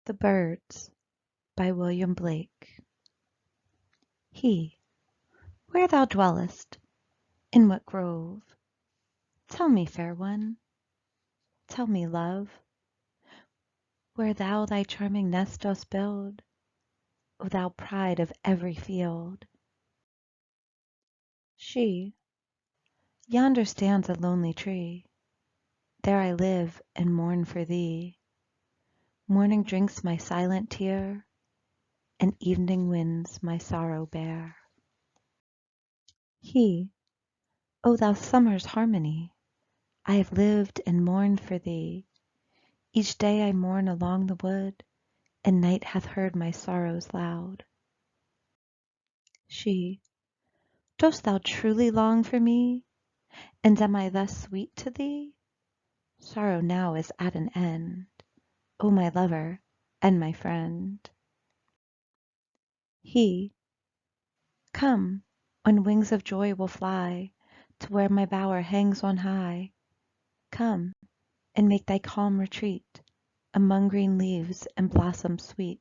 The Birds by William Blake. He, where thou dwellest, in what grove? Tell me, fair one, tell me, love, where thou thy charming nest dost build, O thou pride of every field. She, yonder stands a lonely tree, there I live and mourn for thee. Morning drinks my silent tear, and evening winds my sorrow bear. He, O thou summer's harmony, I have lived and mourned for thee. Each day I mourn along the wood, and night hath heard my sorrows loud. She, dost thou truly long for me? And am I thus sweet to thee? Sorrow now is at an end, O my lover and my friend. He, come, on wings of joy we'll fly to where my bower hangs on high. Come, and make thy calm retreat among green leaves and blossoms sweet.